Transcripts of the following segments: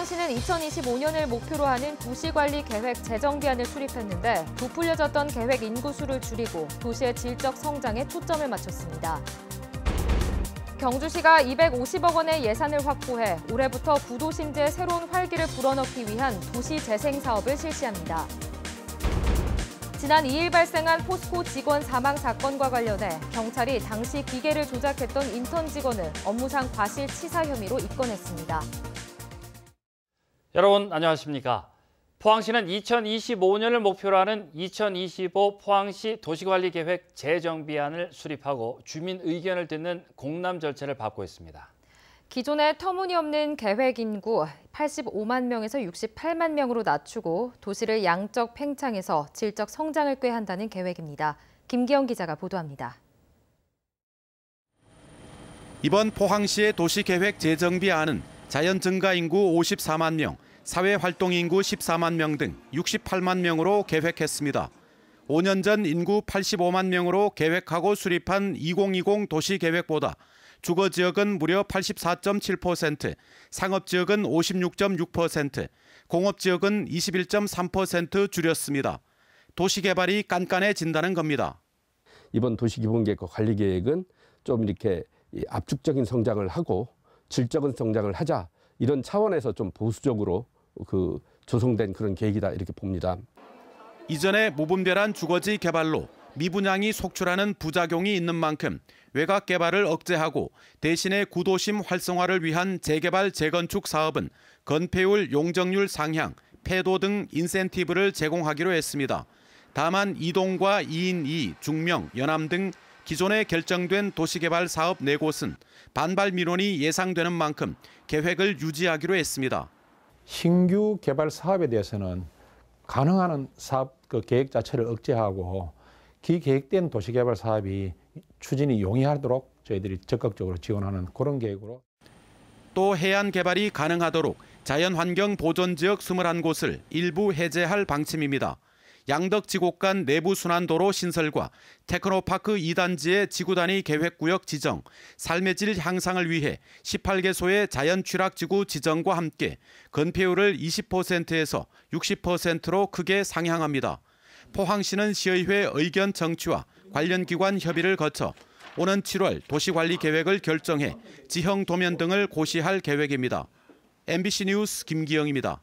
포항시는 2025년을 목표로 하는 도시관리계획 재정비안을 수립했는데 부풀려졌던 계획 인구수를 줄이고 도시의 질적 성장에 초점을 맞췄습니다. 경주시가 250억 원의 예산을 확보해 올해부터 구도심지에 새로운 활기를 불어넣기 위한 도시재생 사업을 실시합니다. 지난 2일 발생한 포스코 직원 사망 사건과 관련해 경찰이 당시 기계를 조작했던 인턴 직원을 업무상 과실치사 혐의로 입건했습니다. 여러분 안녕하십니까? 포항시는 2025년을 목표로 하는 2025 포항시 도시관리계획 재정비안을 수립하고 주민 의견을 듣는 공람 절차를 밟고 있습니다. 기존의 터무니없는 계획 인구 85만 명에서 68만 명으로 낮추고 도시를 양적 팽창해서 질적 성장을 꾀한다는 계획입니다. 김기영 기자가 보도합니다. 이번 포항시의 도시계획 재정비안은 자연 증가 인구 54만 명, 사회활동 인구 14만 명 등 68만 명으로 계획했습니다. 5년 전 인구 85만 명으로 계획하고 수립한 2020 도시계획보다 주거지역은 무려 84.7%, 상업지역은 56.6%, 공업지역은 21.3% 줄였습니다. 도시개발이 깐깐해진다는 겁니다. 이번 도시기본계획 관리계획은 좀 이렇게 압축적인 성장을 하고 질적인 성장을 하자, 이런 차원에서 좀 보수적으로 조성된 그런 계획이다 이렇게 봅니다. 이전에 무분별한 주거지 개발로 미분양이 속출하는 부작용이 있는 만큼 외곽 개발을 억제하고 대신에 구도심 활성화를 위한 재개발 재건축 사업은 건폐율 용적률 상향, 폐도 등 인센티브를 제공하기로 했습니다. 다만 이동과 2인 2, 중명, 연암 등 기존에 결정된 도시개발 사업 4곳은 반발 민원이 예상되는 만큼 계획을 유지하기로 했습니다. 신규 개발 사업에 대해서는 가능한 사업 계획 자체를 억제하고 기계획된 도시개발 사업이 추진이 용이하도록 저희들이 적극적으로 지원하는 그런 계획으로. 또 해안 개발이 가능하도록 자연환경 보존지역 21곳을 일부 해제할 방침입니다. 양덕지곡간 내부순환도로 신설과 테크노파크 2단지의 지구단위 계획구역 지정, 삶의 질 향상을 위해 18개소의 자연취락지구 지정과 함께 건폐율을 20%에서 60%로 크게 상향합니다. 포항시는 시의회 의견 청취와 관련 기관 협의를 거쳐 오는 7월 도시관리계획을 결정해 지형 도면 등을 고시할 계획입니다. MBC 뉴스 김기영입니다.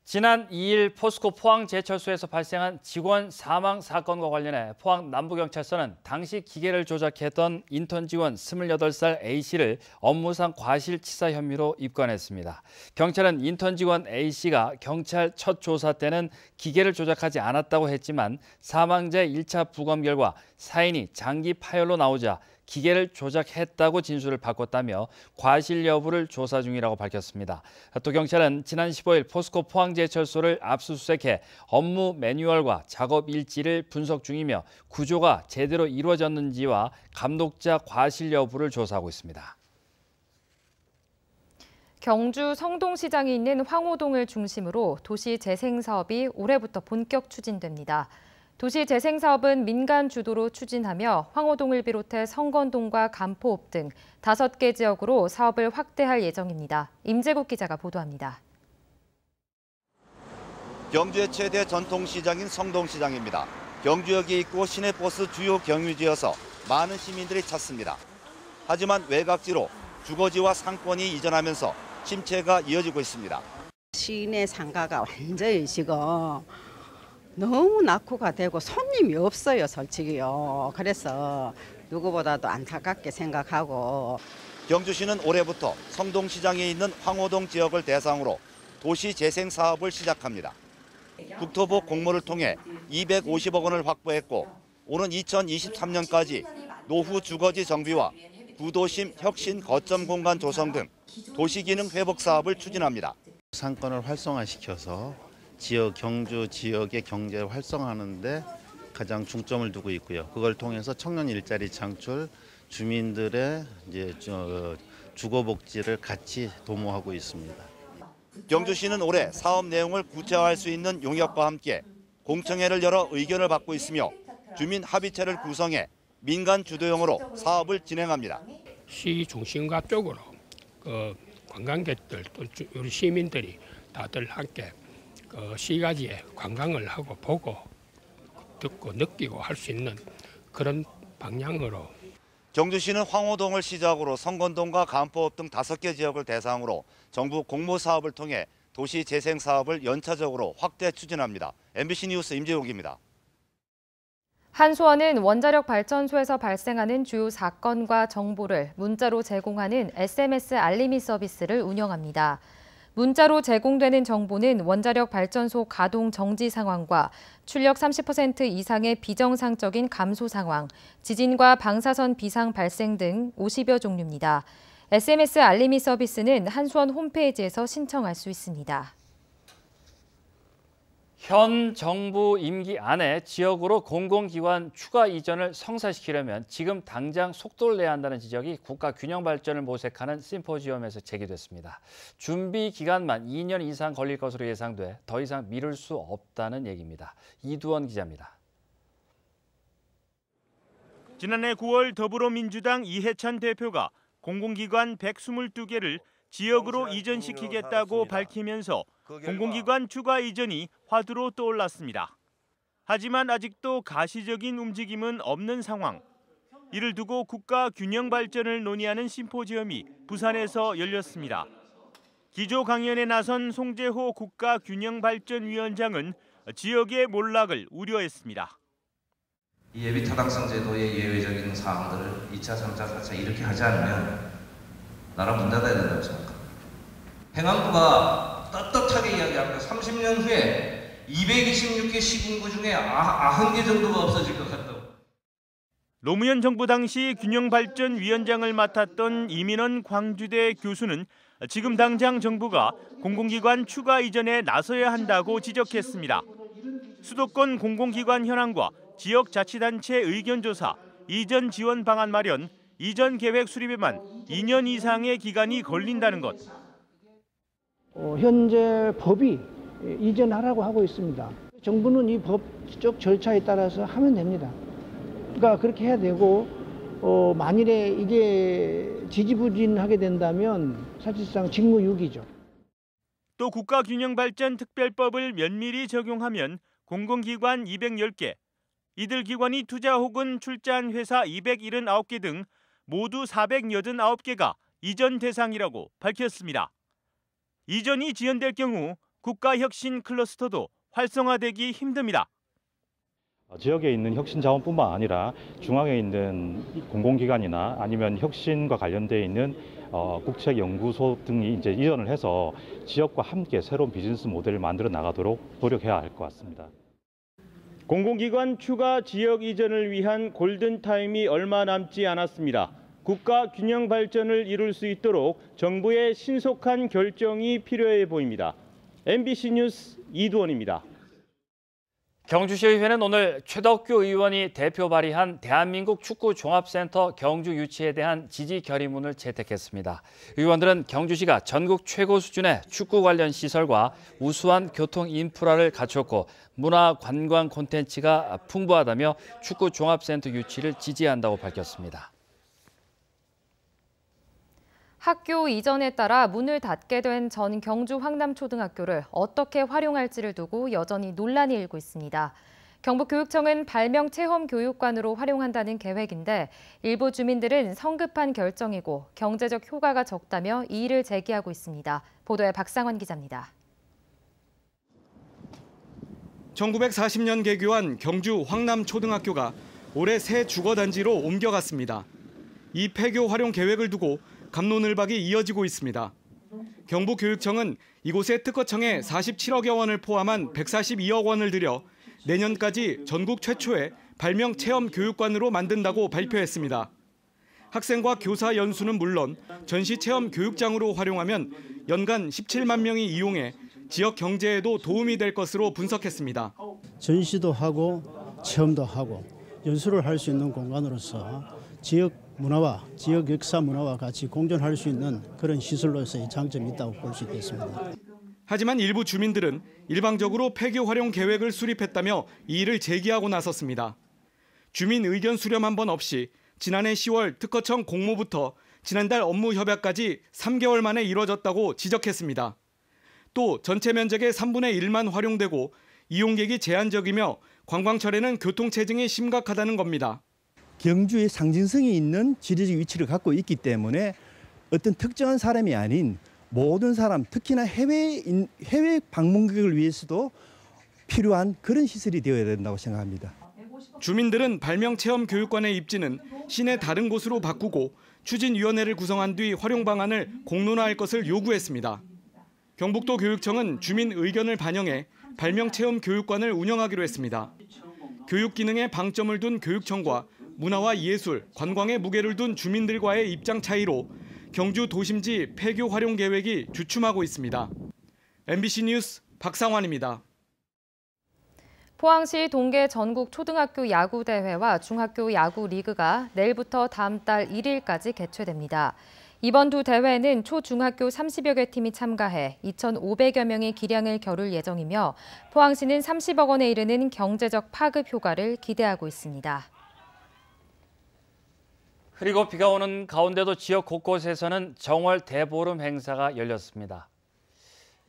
지난 2일 포스코 포항제철소에서 발생한 직원 사망 사건과 관련해 포항 남부경찰서는 당시 기계를 조작했던 인턴 직원 28살 A씨를 업무상 과실치사 혐의로 입건했습니다. 경찰은 인턴 직원 A씨가 경찰 첫 조사 때는 기계를 조작하지 않았다고 했지만 사망자의 1차 부검 결과 사인이 장기 파열로 나오자 기계를 조작했다고 진술을 바꿨다며 과실 여부를 조사 중이라고 밝혔습니다. 또 경찰은 지난 15일 포스코 포항제철소를 압수수색해 업무 매뉴얼과 작업 일지를 분석 중이며 구조가 제대로 이루어졌는지와 감독자 과실 여부를 조사하고 있습니다. 경주 성동시장이 있는 황호동을 중심으로 도시 재생 사업이 올해부터 본격 추진됩니다. 도시 재생 사업은 민간 주도로 추진하며 황호동을 비롯해 성건동과 간포읍 등 5개 지역으로 사업을 확대할 예정입니다. 임재국 기자가 보도합니다. 경주의 최대 전통시장인 성동시장입니다. 경주역이 있고 시내버스 주요 경유지여서 많은 시민들이 찾습니다. 하지만 외곽지로 주거지와 상권이 이전하면서 침체가 이어지고 있습니다. 시내 상가가 완전히 지금 너무 낙후가 되고 손님이 없어요, 솔직히요. 그래서 누구보다도 안타깝게 생각하고. 경주시는 올해부터 성동시장에 있는 황호동 지역을 대상으로 도시 재생 사업을 시작합니다. 국토부 공모를 통해 250억 원을 확보했고 오는 2023년까지 노후 주거지 정비와 구도심 혁신 거점 공간 조성 등 도시기능 회복 사업을 추진합니다. 상권을 활성화시켜서 경주 지역의 경제를 활성화하는 데 가장 중점을 두고 있고요. 그걸 통해서 청년 일자리 창출, 주민들의 주거 복지를 같이 도모하고 있습니다. 경주시는 올해 사업 내용을 구체화할 수 있는 용역과 함께 공청회를 열어 의견을 받고 있으며 주민 합의체를 구성해 민간 주도형으로 사업을 진행합니다. 시 중심가 쪽으로 관광객들 또 우리 시민들이 다들 함께 시가지에 관광을 하고 보고 듣고 느끼고 할 수 있는 그런 방향으로. 경주시는 황호동을 시작으로 성건동과 간포읍 등 5개 지역을 대상으로 정부 공모 사업을 통해 도시 재생 사업을 연차적으로 확대 추진합니다. MBC 뉴스 임재욱입니다. 한수원은 원자력 발전소에서 발생하는 주요 사건과 정보를 문자로 제공하는 SMS 알림이 서비스를 운영합니다. 문자로 제공되는 정보는 원자력 발전소 가동 정지 상황과 출력 30% 이상의 비정상적인 감소 상황, 지진과 방사선 비상 발생 등 50여 종류입니다. SMS 알림이 서비스는 한수원 홈페이지에서 신청할 수 있습니다. 현 정부 임기 안에 지역으로 공공기관 추가 이전을 성사시키려면 지금 당장 속도를 내야 한다는 지적이 국가 균형 발전을 모색하는 심포지엄에서 제기됐습니다. 준비 기간만 2년 이상 걸릴 것으로 예상돼 더 이상 미룰 수 없다는 얘기입니다. 이두원 기자입니다. 지난해 9월 더불어민주당 이해찬 대표가 공공기관 122개를 지역으로 이전시키겠다고 밝히면서 공공기관 추가 이전이 화두로 떠올랐습니다. 하지만 아직도 가시적인 움직임은 없는 상황. 이를 두고 국가 균형 발전을 논의하는 심포지엄이 부산에서 열렸습니다. 기조 강연에 나선 송재호 국가 균형 발전위원장은 지역의 몰락을 우려했습니다. 이 예비 타당성 제도의 예외적인 사항들을 2차, 3차, 4차 이렇게 하지 않으면 나라 문 닫아야 된다고 생각합니다. 행안부가 떳떳하게 이야기합니다. 30년 후에 226개 시군구 중에 90개 정도가 없어질 것 같다고. 노무현 정부 당시 균형발전위원장을 맡았던 이민원 광주대 교수는 지금 당장 정부가 공공기관 추가 이전에 나서야 한다고 지적했습니다. 수도권 공공기관 현황과 지역자치단체 의견조사, 이전 지원 방안 마련, 이전 계획 수립에만 2년 이상의 기간이 걸린다는 것. 현재 법이 이전하라고 하고 있습니다. 정부는 이 법적 절차에 따라서 하면 됩니다. 그러니까 그렇게 해야 되고 만일에 이게 지지부진하게 된다면 사실상 직무유기죠. 또 국가균형발전특별법을 면밀히 적용하면 공공기관 210개, 이들 기관이 투자 혹은 출자한 회사 279개 등 모두 489개가 이전 대상이라고 밝혔습니다. 이전이 지연될 경우 국가혁신 클러스터도 활성화되기 힘듭니다. 지역에 있는 혁신 자원뿐만 아니라 중앙에 있는 공공기관이나 아니면 혁신과 관련되어 있는 국책연구소 등이 이제 이전을 해서 지역과 함께 새로운 비즈니스 모델을 만들어 나가도록 노력해야 할 것 같습니다. 공공기관 추가 지역 이전을 위한 골든타임이 얼마 남지 않았습니다. 국가 균형 발전을 이룰 수 있도록 정부의 신속한 결정이 필요해 보입니다. MBC 뉴스 이두원입니다. 경주시의회는 오늘 최덕규 의원이 대표 발의한 대한민국 축구종합센터 경주 유치에 대한 지지 결의문을 채택했습니다. 의원들은 경주시가 전국 최고 수준의 축구 관련 시설과 우수한 교통 인프라를 갖췄고 문화 관광 콘텐츠가 풍부하다며 축구종합센터 유치를 지지한다고 밝혔습니다. 학교 이전에 따라 문을 닫게 된 전 경주 황남초등학교를 어떻게 활용할지를 두고 여전히 논란이 일고 있습니다. 경북교육청은 발명 체험 교육관으로 활용한다는 계획인데 일부 주민들은 성급한 결정이고 경제적 효과가 적다며 이의를 제기하고 있습니다. 보도에 박상원 기자입니다. 1940년 개교한 경주 황남초등학교가 올해 새 주거단지로 옮겨갔습니다. 이 폐교 활용 계획을 두고 갑론을박이 이어지고 있습니다. 경북교육청은 이곳에 특허청에 47억여 원을 포함한 142억 원을 들여 내년까지 전국 최초의 발명 체험 교육관으로 만든다고 발표했습니다. 학생과 교사 연수는 물론 전시 체험 교육장으로 활용하면 연간 17만 명이 이용해 지역 경제에도 도움이 될 것으로 분석했습니다. 전시도 하고 체험도 하고 연수를 할 수 있는 공간으로서 지역 문화와 지역 역사 문화와 같이 공존할 수 있는 그런 시설로서의 장점이 있다고 볼 수 있겠습니다. 하지만 일부 주민들은 일방적으로 폐교 활용 계획을 수립했다며 이의를 제기하고 나섰습니다. 주민 의견 수렴 한 번 없이 지난해 10월 특허청 공모부터 지난달 업무 협약까지 3개월 만에 이뤄졌다고 지적했습니다. 또 전체 면적의 3분의 1만 활용되고 이용객이 제한적이며 관광철에는 교통체증이 심각하다는 겁니다. 경주에 상징성이 있는 지리적 위치를 갖고 있기 때문에 어떤 특정한 사람이 아닌 모든 사람, 특히나 해외 방문객을 위해서도 필요한 그런 시설이 되어야 된다고 생각합니다. 주민들은 발명체험교육관의 입지는 시내 다른 곳으로 바꾸고 추진위원회를 구성한 뒤 활용 방안을 공론화할 것을 요구했습니다. 경북도 교육청은 주민 의견을 반영해 발명체험교육관을 운영하기로 했습니다. 교육 기능에 방점을 둔 교육청과 문화와 예술, 관광에 무게를 둔 주민들과의 입장 차이로 경주 도심지 폐교 활용 계획이 주춤하고 있습니다. MBC 뉴스 박상환입니다. 포항시 동계 전국 초등학교 야구 대회와 중학교 야구 리그가 내일부터 다음 달 1일까지 개최됩니다. 이번 두 대회는 초중학교 30여 개 팀이 참가해 2,500여 명의 기량을 겨룰 예정이며 포항시는 30억 원에 이르는 경제적 파급 효과를 기대하고 있습니다. 흐리고 비가 오는 가운데도 지역 곳곳에서는 정월 대보름 행사가 열렸습니다.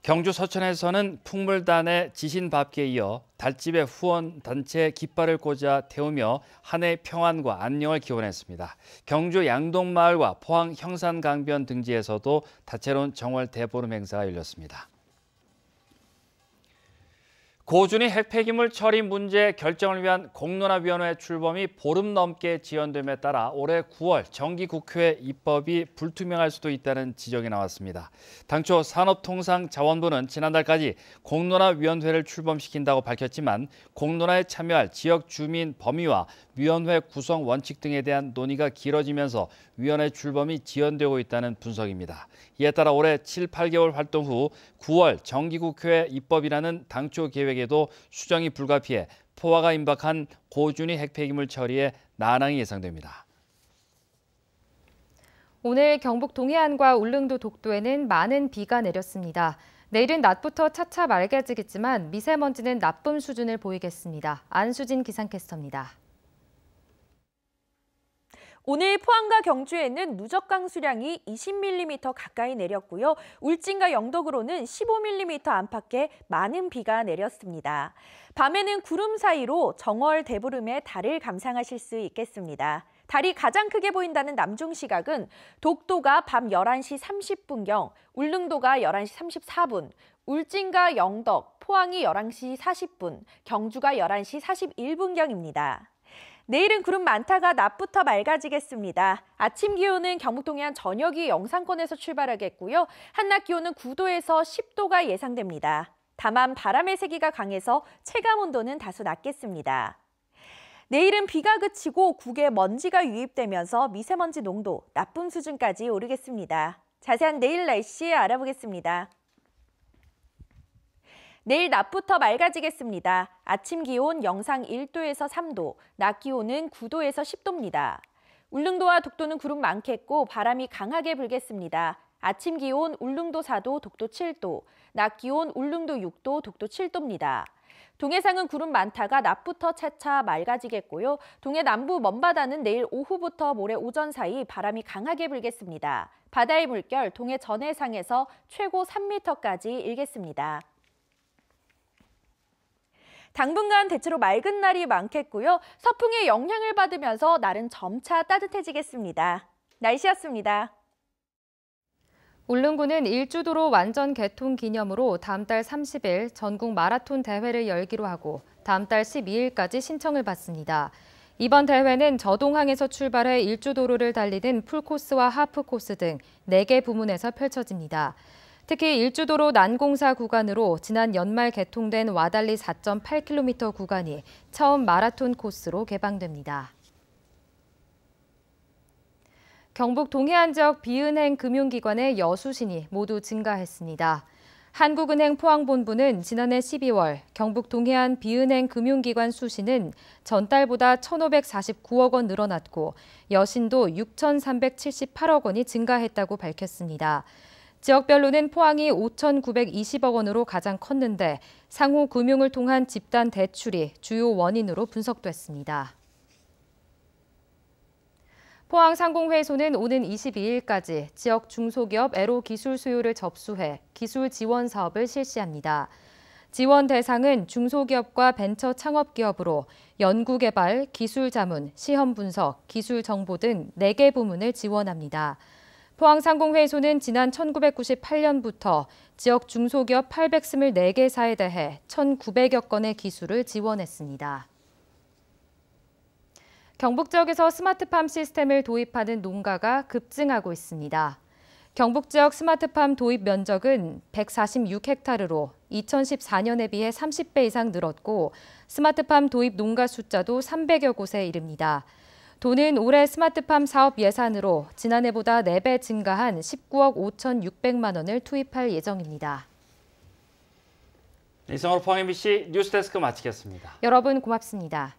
경주 서천에서는 풍물단의 지신밥기에 이어 달집의 후원단체 깃발을 꽂아 태우며 한 해의 평안과 안녕을 기원했습니다. 경주 양동마을과 포항 형산강변 등지에서도 다채로운 정월 대보름 행사가 열렸습니다. 고준위 핵폐기물 처리 문제 결정을 위한 공론화위원회 출범이 보름 넘게 지연됨에 따라 올해 9월 정기국회 입법이 불투명할 수도 있다는 지적이 나왔습니다. 당초 산업통상자원부는 지난달까지 공론화위원회를 출범시킨다고 밝혔지만 공론화에 참여할 지역 주민 범위와 위원회 구성 원칙 등에 대한 논의가 길어지면서 위원회 출범이 지연되고 있다는 분석입니다. 이에 따라 올해 7, 8개월 활동 후 9월 정기국회 입법이라는 당초 계획에도 수정이 불가피해 포화가 임박한 고준위 핵폐기물 처리에 난항이 예상됩니다. 오늘 경북 동해안과 울릉도 독도에는 많은 비가 내렸습니다. 내일은 낮부터 차차 맑아지겠지만 미세먼지는 나쁨 수준을 보이겠습니다. 안수진 기상캐스터입니다. 오늘 포항과 경주에는 누적 강수량이 20mm 가까이 내렸고요. 울진과 영덕으로는 15mm 안팎의 많은 비가 내렸습니다. 밤에는 구름 사이로 정월 대보름의 달을 감상하실 수 있겠습니다. 달이 가장 크게 보인다는 남중 시각은 독도가 밤 11시 30분경, 울릉도가 11시 34분, 울진과 영덕, 포항이 11시 40분, 경주가 11시 41분경입니다. 내일은 구름 많다가 낮부터 맑아지겠습니다. 아침 기온은 경북 동해안 전역이 영상권에서 출발하겠고요. 한낮 기온은 9도에서 10도가 예상됩니다. 다만 바람의 세기가 강해서 체감 온도는 다소 낮겠습니다. 내일은 비가 그치고 국에 먼지가 유입되면서 미세먼지 농도 나쁨 수준까지 오르겠습니다. 자세한 내일 날씨 알아보겠습니다. 내일 낮부터 맑아지겠습니다. 아침 기온 영상 1도에서 3도, 낮 기온은 9도에서 10도입니다. 울릉도와 독도는 구름 많겠고 바람이 강하게 불겠습니다. 아침 기온 울릉도 4도, 독도 7도, 낮 기온 울릉도 6도, 독도 7도입니다. 동해상은 구름 많다가 낮부터 차차 맑아지겠고요. 동해 남부 먼바다는 내일 오후부터 모레 오전 사이 바람이 강하게 불겠습니다. 바다의 물결 동해 전해상에서 최고 3m까지 일겠습니다. 당분간 대체로 맑은 날이 많겠고요. 서풍의 영향을 받으면서 날은 점차 따뜻해지겠습니다. 날씨였습니다. 울릉군은 일주도로 완전 개통 기념으로 다음 달 30일 전국 마라톤 대회를 열기로 하고 다음 달 12일까지 신청을 받습니다. 이번 대회는 저동항에서 출발해 일주도로를 달리는 풀코스와 하프코스 등 4개 부문에서 펼쳐집니다. 특히 일주도로 난공사 구간으로 지난 연말 개통된 와달리 4.8km 구간이 처음 마라톤 코스로 개방됩니다. 경북 동해안 지역 비은행 금융기관의 여수신이 모두 증가했습니다. 한국은행 포항본부는 지난해 12월 경북 동해안 비은행 금융기관 수신은 전달보다 1,549억 원 늘어났고 여신도 6,378억 원이 증가했다고 밝혔습니다. 지역별로는 포항이 5,920억 원으로 가장 컸는데 상호 금융을 통한 집단 대출이 주요 원인으로 분석됐습니다. 포항상공회의소는 오는 22일까지 지역 중소기업 애로 기술 수요를 접수해 기술 지원 사업을 실시합니다. 지원 대상은 중소기업과 벤처 창업기업으로 연구개발, 기술자문, 시험분석, 기술정보 등 4개 부문을 지원합니다. 포항상공회의소는 지난 1998년부터 지역 중소기업 824개사에 대해 1,900여 건의 기술을 지원했습니다. 경북 지역에서 스마트팜 시스템을 도입하는 농가가 급증하고 있습니다. 경북 지역 스마트팜 도입 면적은 146헥타르로 2014년에 비해 30배 이상 늘었고 스마트팜 도입 농가 숫자도 300여 곳에 이릅니다. 도는 올해 스마트팜 사업 예산으로 지난해보다 4배 증가한 19억 5,600만 원을 투입할 예정입니다. 이상으로 포항 MBC 뉴스데스크 마치겠습니다. 여러분 고맙습니다.